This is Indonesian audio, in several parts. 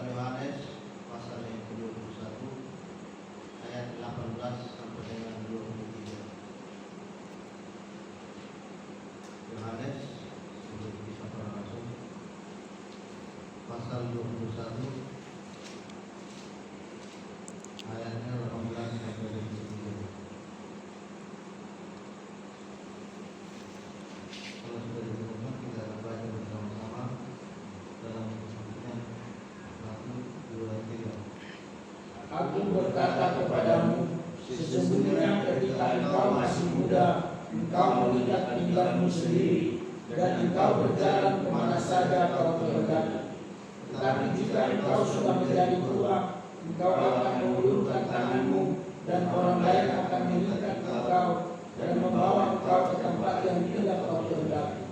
dalam Yohanes pasal yang ke-21 ayat 18 sampai dengan 23. Yohanes sebelum bisa langsung pasal 21 ayatnya 18 sampai 23. Kalau sudah ditemukan kita akan baca bersama-sama dalam kesempatan 1, 2, 3. Aku berkata kepadamu, sesungguhnya ketika engkau masih muda, engkau melihat tinggalmu sendiri, dan engkau berjalan kemana saja kau kehendaki. Tetapi jika engkau sudah menjadi tua, engkau akan mengulurkan tanganmu, dan orang lain akan mengikat engkau dan membawa engkau ke tempat yang tidak kau kehendaki.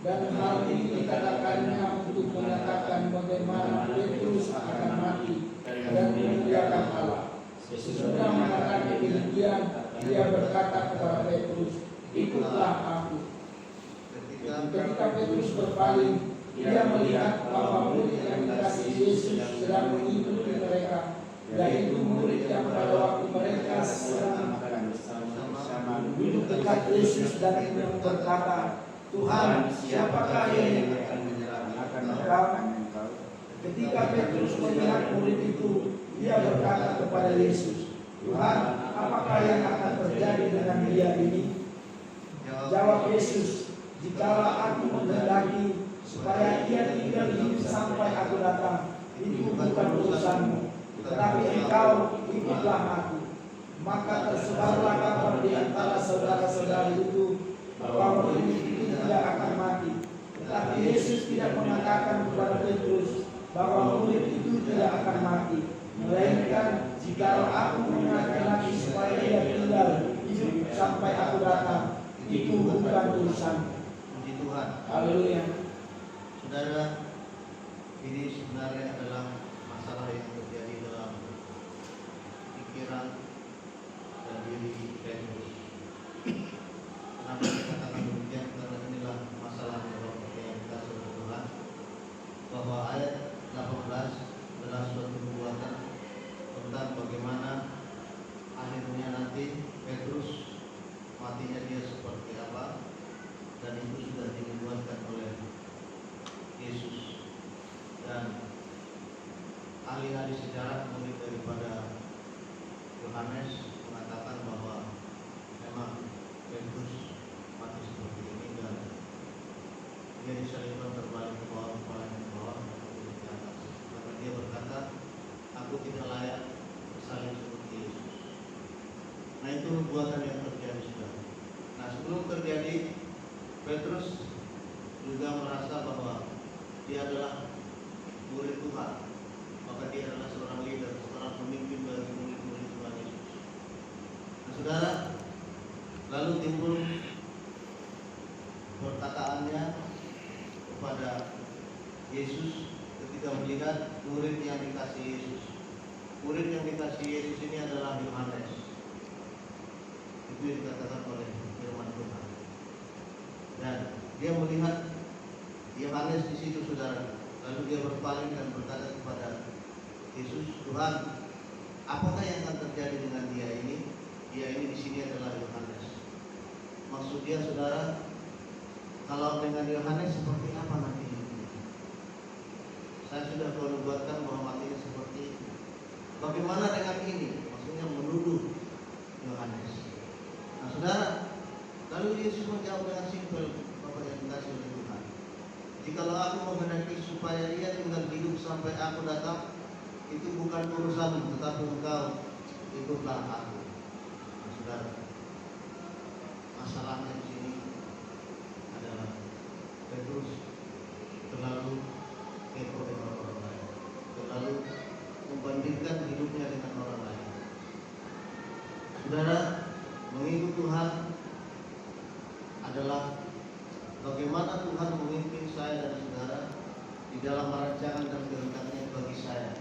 Dan hal ini dikatakannya untuk menyatakan bagaimana Petrus akan mati dan memuliakan Allah. Sesudah mengatakan demikian, dia berkata kepada Petrus, "Ikutlah aku." Ketika Petrus berpaling, dia melihat bahwa murid yang dikasihi Yesus sedang mengikuti mereka, yaitu murid yang pada waktu mereka sedang makan bersama duduk dekat Yesus dan yang berkata, "Tuhan, siapakah yang akan menyelamatkan engkau?" Ketika Petrus melihat murid itu, dia berkata kepada Yesus, "Tuhan, apakah yang akan terjadi dengan dia ini?" Jawab Yesus, "Jikalau aku menghendaki supaya ia tinggal hidup sampai aku datang, itu bukan urusanmu. Tetapi engkau ikutlah aku." Maka tersebarlah kabar di antara saudara-saudara itu bahwa murid itu tidak akan mati. Tetapi Yesus tidak mengatakan kepada Petrus bahwa murid itu tidak akan mati, melainkan jikalau aku menghendaki supaya ia tinggal hidup sampai aku datang, itu bukan urusanmu. Puji Tuhan. Haleluya. Saudara, ini sebenarnya adalah masalah yang terjadi dalam pikiran dan diri Petrus. Kenapa dikatakan demikian? Karena inilah masalah dalam yang kita sebut Tuhan, bahwa ayat 18 adalah suatu perbuatan tentang bagaimana akhirnya nanti Petrus matinya dia seperti apa, dan itu sudah dibuatkan oleh Yesus. Dan ahli-ahli sejarah mulai daripada Yohanes mengatakan bahwa memang Petrus mati seperti ini, dan dia disalibkan terbalik ke bawah, kepalanya ke bawah, kaki di atas. Karena dia berkata, "Aku tidak layak bersalib seperti Yesus." Nah, itu perbuatan yang terjadi sudah. Nah, sebelum terjadi, Petrus juga merasa bahwa dia adalah murid Tuhan, maka dia adalah seorang leader, seorang pemimpin bagi murid-murid Tuhan Yesus. Nah, saudara, lalu timbul perkataannya kepada Yesus ketika melihat murid yang dikasih Yesus. Murid yang dikasih Yesus ini adalah Yohanes. Itu yang dikatakan oleh firman Tuhan. Dan dia melihat Yohanes di situ, saudara. Lalu dia berpaling dan berkata kepada Yesus, "Tuhan, apakah yang akan terjadi dengan dia ini? Dia ini di sini adalah Yohanes." Maksud dia, saudara, kalau dengan Yohanes seperti apa nanti? Saya sudah menubuatkan bahwa matinya seperti itu. Bagaimana dengan ini? Maksudnya menuduh Yohanes. Nah, saudara, lalu Yesus menjawab dengan simpel, Bapak yang dikasih oleh Tuhan, "Jikalau aku menghendaki supaya ia tinggal hidup sampai aku datang, itu bukan urusanmu, tetapi engkau ikutlah aku." Nah, saudara, masalahnya di sini adalah Petrus terlalu kepo dengan orang lain, terlalu membandingkan hidupnya dengan orang lain. Saudara, mengikut Tuhan adalah bagaimana Tuhan memimpin saya dan saudara di dalam rancangan dan kehendaknya bagi saya.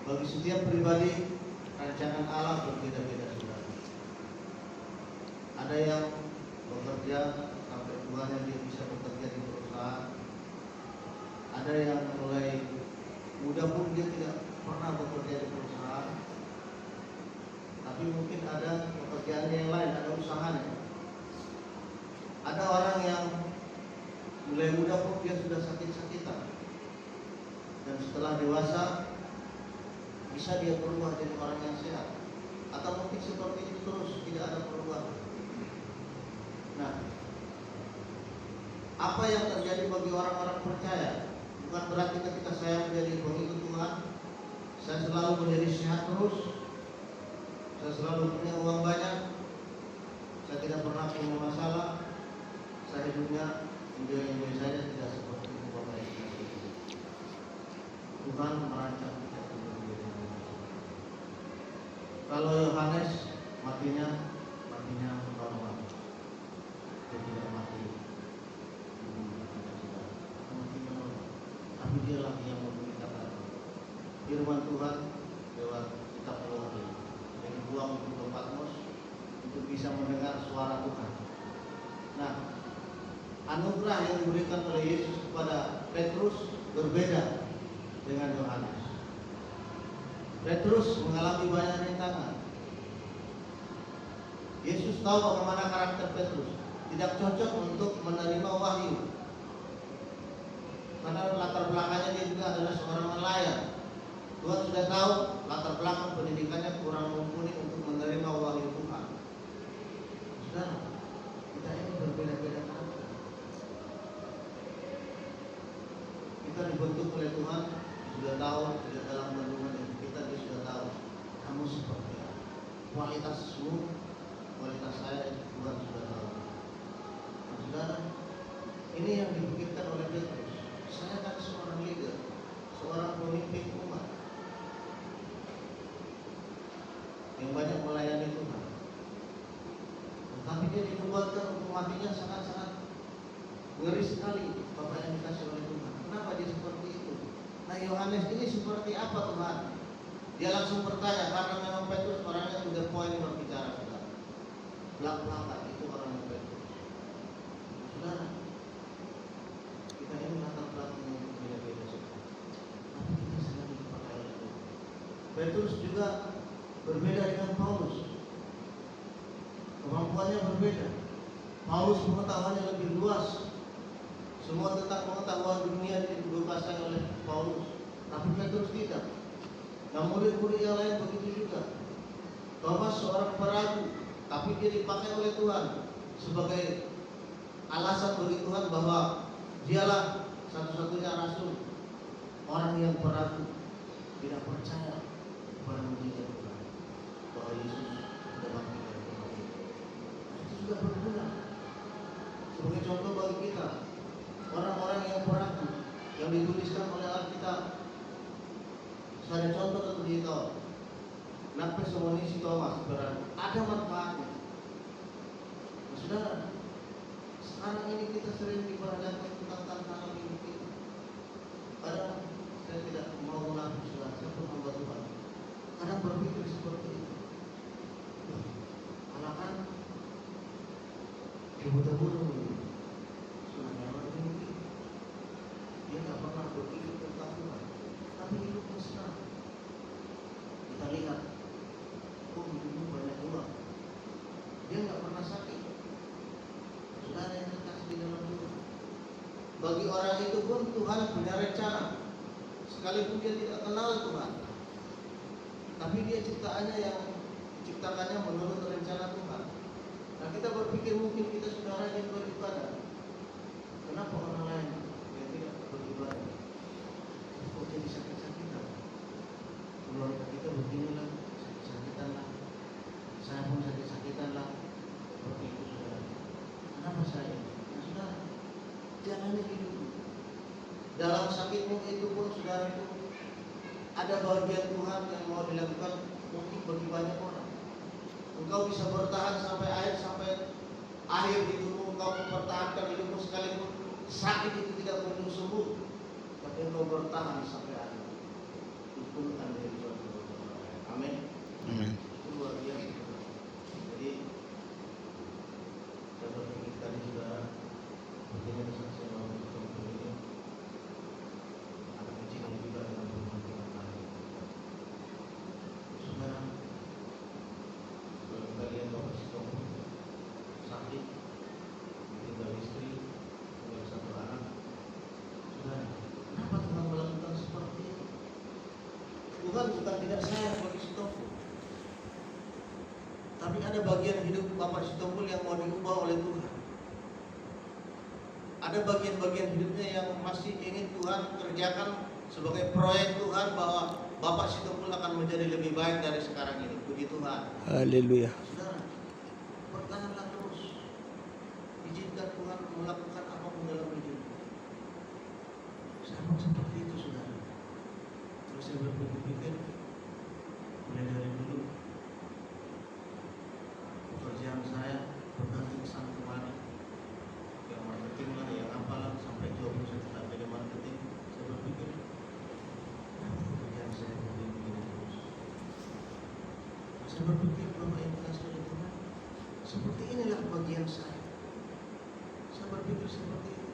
Bagi setiap pribadi, rancangan Allah berbeda-beda, saudara. Ada yang bekerja sampai tuanya dia bisa bekerja di perusahaan. Ada yang mulai dia tidak pernah bekerja di perusahaan, tapi mungkin ada pekerjaan yang lain, ada usahanya. Ada orang yang mulai muda pun dia sudah sakit-sakitan, dan setelah dewasa bisa dia berubah jadi orang yang sehat, atau mungkin seperti itu terus tidak ada perubahan. Nah, apa yang terjadi bagi orang-orang percaya bukan berarti ketika saya menjadi pengikut Tuhan saya selalu menjadi sehat terus, saya selalu punya uang banyak, saya tidak pernah punya masalah, saya hidupnya enjoy saja. Tidak seperti itu Bapak Ibu. Tuhan merancang kita untuk menjadi manusia. Kalau Yohanes matinya normal, dia tidak mati matinya normal, tapi dialah yang memberitakan firman Tuhan lewat kitab Wahyu, yang dibuang ke Patmos untuk bisa mendengar suara Tuhan. Nah, anugerah yang diberikan oleh Yesus kepada Petrus berbeda dengan Yohanes. Petrus mengalami banyak rintangan. Yesus tahu bagaimana karakter Petrus, tidak cocok untuk menerima wahyu, karena latar belakangnya dia juga adalah seorang nelayan. Tuhan sudah tahu latar belakang pendidikannya kurang mumpuni untuk menerima wahyu Tuhan. Saudara, kita ini berbeda-beda karakter. Kita dibentuk oleh Tuhan, sudah tahu, tidak dalam kandungan ibu kita dia sudah tahu kamu seperti apa, kualitasmu, kualitas saya Tuhan sudah tahu. Nah, saudara, ini yang dipikirkan oleh Petrus. Saya kan seorang leader, seorang pemimpin umat yang banyak melayani Tuhan, tetapi dia dinubuatkan untuk matinya sangat-sangat ngeri sekali Bapak yang dikasih oleh Tuhan. Kenapa dia seperti itu? Nah, Yohanes ini seperti apa Tuhan? Dia langsung bertanya, karena memang Petrus orangnya to the point berbicara, saudara. Belak-belakan itu orangnya Petrus. Saudara, kita ini latar belakangnya berbeda-beda sekali, tapi kita selalu dipakai oleh Tuhan. Petrus juga berbeda dengan Paulus. Kemampuannya berbeda. Paulus pengetahuannya lebih luas. Semua tentang pengetahuan dunia dikuasai oleh Paulus, tapi Petrus tidak. Nah, murid-murid yang lain begitu juga. Thomas seorang peragu, tapi dia dipakai oleh Tuhan sebagai alasan bagi Tuhan bahwa dialah satu-satunya rasul. Orang yang peragu, tidak percaya kepada mujizat Tuhan, bahwa Yesus sudah bangkit dari kematian. Itu juga berguna sebagai contoh bagi kita. Orang-orang yang peragu yang dituliskan oleh Alkitab. Saya contoh untuk dito. Kenapa semuanya si Thomas peragu? Ada manfaatnya. Nah, saudara, sekarang ini kita sering diperhadapkan tentang tantangan hidup kita. Padahal saya tidak mau mengaku saudara, saya pun hamba Tuhan. Kadang berpikir seperti itu. Alakan ibu-ibu dia tidak pernah berpikir tentang Tuhan, tapi hidupnya senang. Kita lihat, hidupnya banyak uang, dia nggak pernah sakit. Saudara yang terkasih di dalam Tuhan, bagi orang itu pun Tuhan punya rencana, sekalipun dia tidak kenal Tuhan, tapi dia ciptaannya yang diciptakannya menurut rencana Tuhan. Nah, kita berpikir mungkin kita sudah rajin beribadah, kenapa orang lain tidak beribadah? Kok jadi sakit-sakitan? Keluarga kita beginilah, sakit-sakitan lah. Saya pun sakit-sakitan lah. Seperti itu saudara. Kenapa saya? Nah, saudara, jalani hidup. Dalam sakitmu itu pun saudara itu ada bagian Tuhan yang mau dilakukan mungkin bagi banyak orang. Engkau bisa bertahan sampai akhir hidupmu, engkau mempertahankan hidupmu sekalipun sakit itu tidak kunjung sembuh, tapi engkau bertahan sampai akhir. Itu akan menjadi suatu keberkatan. Amin. Amin. Itu luar biasa. Jadi saya berpikir tadi saudara, begini saksi mau ini anak kecil yang juga dengan firman Tuhan. Tapi ada bagian hidup Bapak Sitompul yang mau diubah oleh Tuhan. Ada bagian-bagian hidupnya yang masih ingin Tuhan kerjakan sebagai proyek Tuhan, bahwa Bapak Sitompul akan menjadi lebih baik dari sekarang ini. Puji Tuhan. Haleluya. Saudara, bertahanlah terus. Izinkan Tuhan melakukan apapun dalam hidup. Sama seperti itu, saudara. Terus saya berpikir, mulai dari dulu pekerjaan saya berganti kesana kemari, yang marketing lah, yang apalah, sampai job saya tetap jadi marketing. Saya berpikir, kenapa pekerjaan saya begini terus? Saya berpikir bahwa yang dikasih oleh Tuhan, seperti inilah bagian saya. Saya berpikir seperti itu.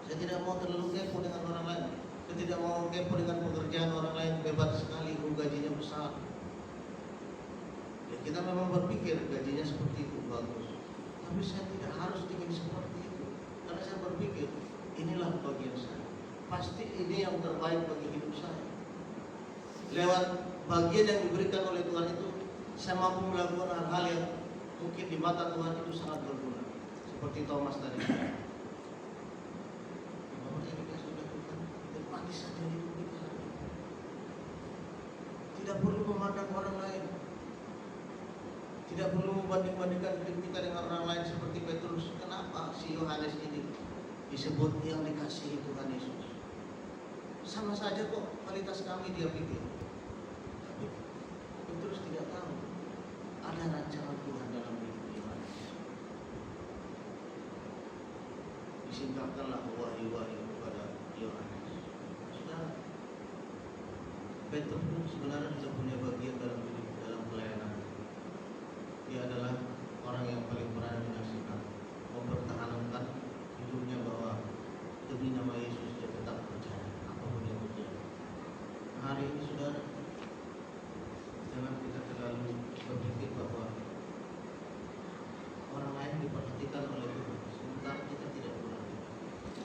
Saya tidak mau terlalu kepo dengan orang lain. Saya tidak mau kepo dengan pekerjaan orang lain, hebat sekali, gajinya besar. Ya, kita memang berpikir gajinya seperti itu bagus. Tapi saya tidak harus ingin seperti itu. Karena saya berpikir, inilah bagian saya. Pasti ini yang terbaik bagi hidup saya. Lewat bagian yang diberikan oleh Tuhan itu, saya mampu melakukan hal-hal yang mungkin di mata Tuhan itu sangat berguna. Seperti Thomas tadi. Bahwa yang dikasih oleh Tuhan, nikmati saja hidup kita. Tidak perlu memandang orang lain. Tidak perlu membanding-bandingkan hidup kita dengan orang lain seperti Petrus. Kenapa si Yohanes ini disebut yang dikasihi Tuhan Yesus? Sama saja kok kualitas kami, dia pikir. Tapi Petrus tidak tahu ada rancangan Tuhan dalam hidup Yohanes. Disingkapkanlah wahyu-wahyu kepada Yohanes. Saudara, Petrus pun sebenarnya tidak punya bagian dalam hidup, dalam pelayanan. Dia adalah orang yang paling berani menyaksikan, mempertahankan hidupnya bahwa demi nama Yesus dia tetap percaya apapun yang terjadi. Hari ini, saudara, jangan kita terlalu berpikir bahwa orang lain diperhatikan oleh Tuhan, sementara kita tidak diperhatikan.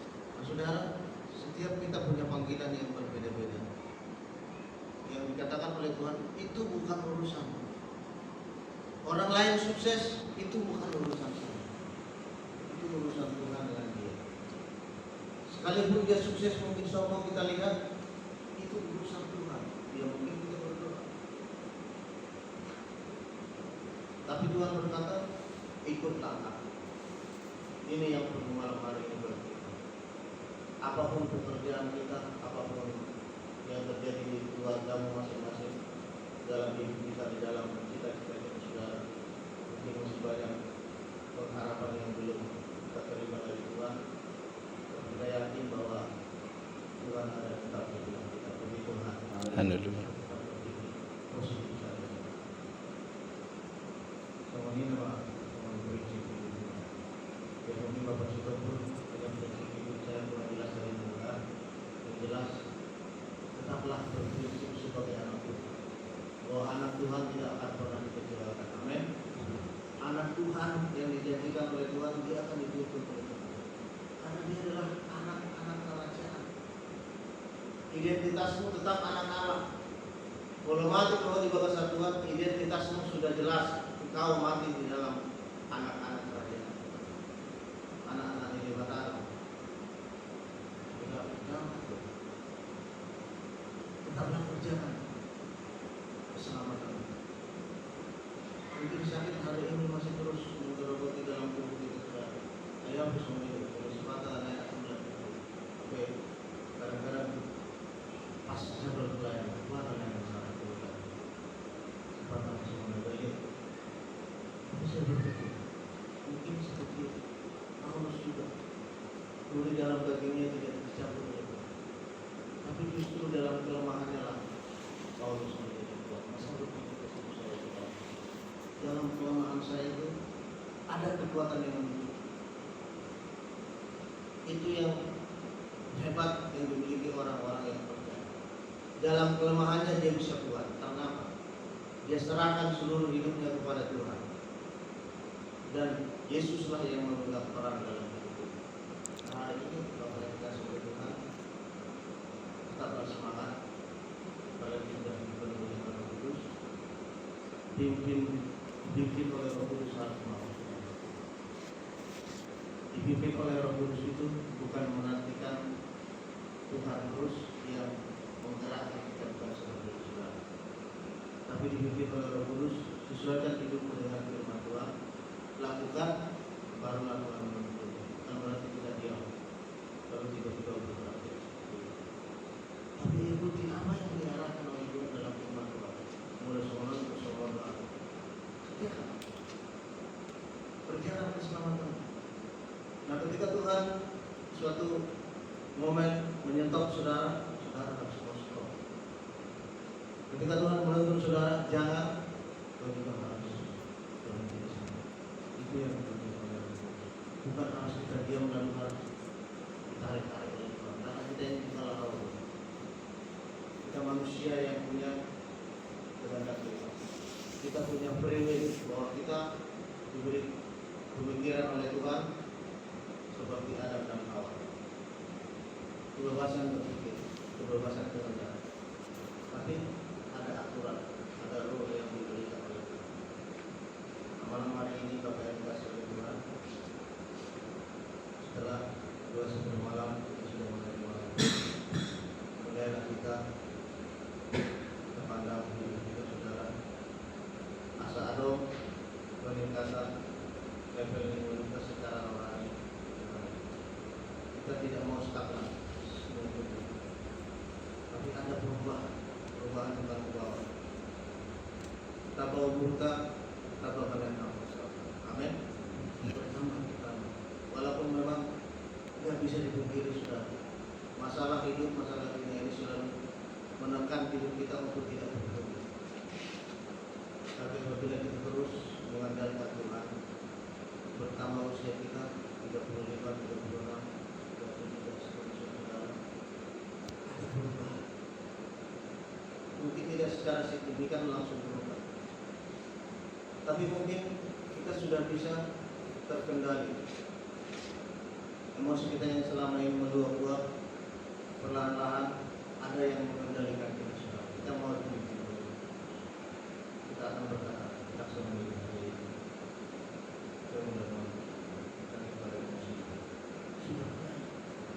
Nah, saudara, setiap kita punya panggilan yang berbeda-beda. Yang dikatakan oleh Tuhan itu bukan urusan. Orang lain sukses itu bukan urusan saya. Itu urusan Tuhan dengan dia. Sekalipun dia sukses mungkin sombong kita lihat, itu urusan Tuhan. Dia mungkin kita berdoa. Tapi Tuhan berkata, ikutlah aku. Ini yang perlu malam hari ini bagi kita. Apapun pekerjaan kita, apapun yang terjadi di keluargamu masing-masing, dalam hidup kita, di dalam cita-cita kita, saudara, mungkin masih banyak pengharapan yang belum kita terima dari Tuhan. Kita yakin bahwa Tuhan ada tetap di dalam kita. Puji Tuhan. Haleluya. Positif saja. Semua ini nama prinsip hidup Tuhan. Yang mungkin Bapak sudah pun dengan prinsip hidup saya kurang jelas dari Tuhan. Yang jelas, tetaplah berprinsip sebagai anak Tuhan. Bahwa anak Tuhan tidak akan pernah dikecewakan. Amin. Anak Tuhan yang dijanjikan oleh Tuhan, dia akan dituntun oleh Tuhan. Karena dia adalah anak-anak kerajaan. Identitasmu tetap anak Allah. Kalau mati kalau di bawah Tuhan, identitasmu sudah jelas. Engkau mati di dalam anak-anak kerajaan. Anak-anak yang hebat Allah. Tetaplah kerjakan keselamatan. Mungkin sakit hari ini masih terus menggerogoti dalam tubuh kita. Ayam semuanya kalau sepatah naik sembilan. Oke, kadang-kadang pas saya berpelayan, Tuhan ada yang salah kita. Sepatah semuanya baik. Tapi saya berpikir, mungkin seperti Paulus juga. Dulu di dalam dagingnya tidak tercampur oleh Tuhan. Tapi justru dalam kelemahannya lah Paulus menjadi kuat. Masa berpikir ke situ saya juga. Dalam kelemahan saya itu ada kekuatan yang muncul. Itu yang hebat yang dimiliki orang-orang yang percaya. Dalam kelemahannya dia bisa kuat. Karena apa? Dia serahkan seluruh hidupnya kepada Tuhan. Dan Yesuslah yang memegang peran dalam hidup itu. Nah, hari ini Bapak yang dikasih oleh Tuhan, tetaplah semangat. Kalian sudah dipenuhi dengan Roh Kudus. Pimpin dipimpin oleh Roh Kudus harus mau. Dipimpin oleh Roh Kudus itu bukan menantikan Tuhan terus yang menggerakkan kita, bukan seperti itu, saudara. Tapi dipimpin oleh Roh Kudus, sesuaikan hidupmu dengan firman Tuhan, lakukan, barulah Tuhan menuntun. Bukan berarti kita diam kalau tiba-tiba bergerak. Tapi ikuti apa yang diarahkan oleh Tuhan dalam firman Tuhan. Mulai sholat ke sholat, setiap berjalan keselamatan. Nah, ketika Tuhan suatu momen menyetop saudara, saudara harus stop. Ketika Tuhan menuntun saudara, jangan, kau juga harus berhenti di sana. Itu yang penting. Bukan harus kita diam dan harus ditarik-tarik oleh Tuhan. Karena kita yang salah tahu. Kita manusia yang punya kehendak bebas. Kita punya privilege bahwa kita diberi pemikiran oleh Tuhan seperti Adam dan Hawa. Kebebasan berpikir, kebebasan kehendak. Tapi ada aturan, ada rule yang diberikan oleh Tuhan. Malam hari ini Bapak yang dikasih oleh Tuhan, setelah 2 malam kita sudah mulai malam. Mulailah kita pandang hidup kita, saudara. Asa Adom peningkatan level imunitas secara rohani. Kita tidak mau stagnan, tapi ada perubahan tentang ke bawah. Kita bawa burka, kita bawa lenang. Amin. Bertambah kita, walaupun memang tidak bisa dipungkiri, sudah masalah hidup, masalah dunia ini selalu menekan hidup kita untuk tidak berhenti. Tapi apabila kita terus mengandalkan Tuhan, bertambah usia kita 35, 36, 37 dan seterusnya, saudara, ada perubahan. Mungkin tidak secara signifikan langsung berubah, tapi mungkin kita sudah bisa terkendali. Emosi kita yang selama ini meluap-luap, perlahan-lahan ada yang mengendalikan kita. Kita mau dipimpin, kita akan berkata, kita sendiri. Kita mudah-mudahan kita kepada emosi. Sudah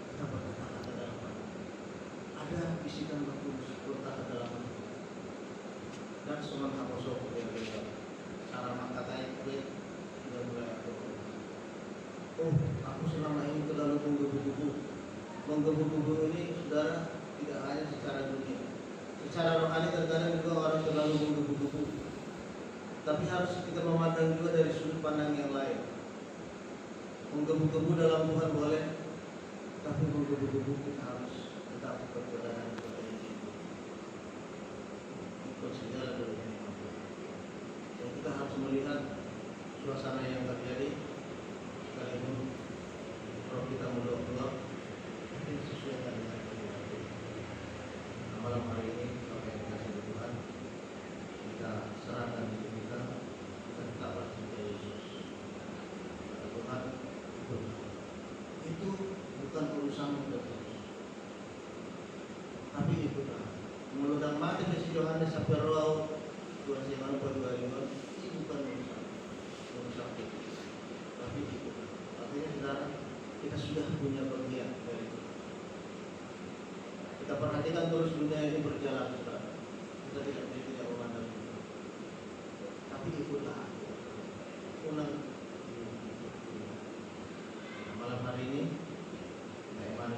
kita berkata ke dalam hati. Ada bisikan Roh Kudus berkata dalam hati. Dan semua apostol berbeda. Cara mengkatai kue tidak mulai aku. Oh, aku selama ini terlalu menggebu-gebu. Menggebu-gebu ini, saudara, tidak hanya secara dunia. Secara rohani terkadang juga orang terlalu menggebu-gebu. Tapi harus kita memandang juga dari sudut pandang yang lain. Menggebu-gebu dalam Tuhan boleh, tapi menggebu-gebu kita harus tetap berjalan kepada Yesus. Ikut segala dunia. Dan kita harus melihat suasana yang terjadi. Sekalipun roh kita meluap-luap, tapi sesuai dengan Tuhan. Malam hari ini, Bapak yang dikasihi Tuhan, kita serahkan diri kita tetaplah seperti Yesus. Kata Tuhan, itu bukan urusan untuk Yesus, tapi ikutlah. Meludang mati dari Yohanes sampai roh Tuhan Yesus pada ini bukan urusan itu, tapi ikutlah. Artinya saudara, kita sudah punya bagian dari itu. Kita perhatikan terus dunia ini berjalan, saudara. Kita tidak memandang itu, tapi ikutlah. Ulang. Malam hari ini, kita imani